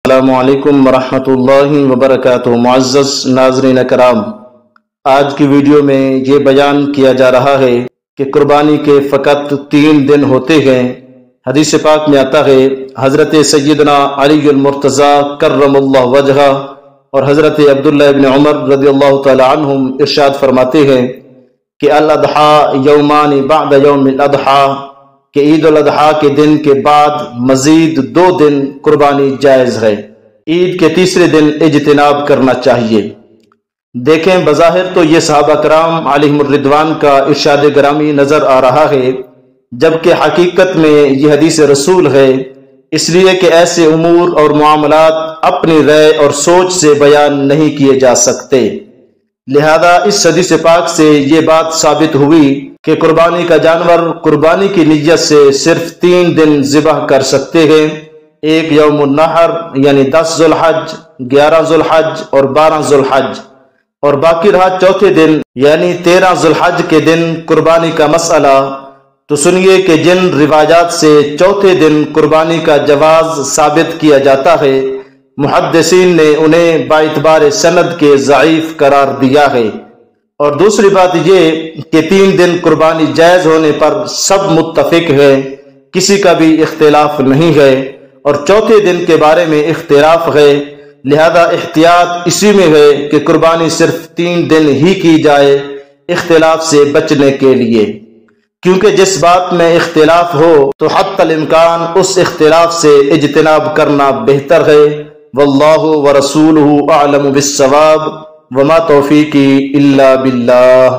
السلام علیکم ورحمۃ اللہ وبرکاتہ۔ معزز ناظرین کرام، آج کی ویڈیو میں یہ بیان کیا جا رہا ہے کہ قربانی کے فقط 3 دن ہوتے ہیں۔ حدیث پاک میں آتا ہے، حضرت سیدنا علی المرتضیٰ کرم اللہ وجہہ اور حضرت عبداللہ ابن عمر رضی اللہ تعالی عنہم ارشاد فرماتے ہیں کہ الاضحیٰ یومان بعد یوم الاضحیٰ، کہ عید الاضحیٰ کے دن کے بعد مزید 2 دن قربانی جائز ہے۔ عید کے تیسرے دن اجتناب کرنا چاہیے۔ دیکھیں، بظاہر تو یہ صحابہ کرام علیہم الرضوان کا ارشاد گرامی نظر آ رہا ہے، جبکہ حقیقت میں یہ حدیث رسول ہے، اس لیے کہ ایسے امور اور معاملات اپنی رائے اور سوچ سے بیان نہیں کیے جا سکتے۔ لہذا اس حدیث پاک سے یہ بات ثابت ہوئی کہ قربانی کا جانور قربانی کی نیت سے صرف 3 دن ذبح کر سکتے ہیں، ایک یوم النحر یعنی 10 ذو الحج، 11 ذو الحج اور 12 ذو الحج، اور باقی رہا چوتھے دن یعنی 13 ذو الحج کے دن قربانی کا مسئلہ، تو سنیے کہ جن روایات سے چوتھے دن قربانی کا جواز ثابت کیا جاتا ہے، محدثین نے انہیں باعتبار سند کے ضعیف قرار دیا ہے۔ اور دوسری بات یہ کہ 3 دن قربانی جائز ہونے پر سب متفق ہے، کسی کا بھی اختلاف نہیں ہے، اور چوتھے دن کے بارے میں اختلاف ہے، لہذا احتیاط اسی میں ہے کہ قربانی صرف 3 دن ہی کی جائے اختلاف سے بچنے کے لیے، کیونکہ جس بات میں اختلاف ہو تو حتی الامکان اس اختلاف سے اجتناب کرنا بہتر ہے۔ واللہ ورسولہ اعلم بالصواب، وما توفیقی الا باللہ۔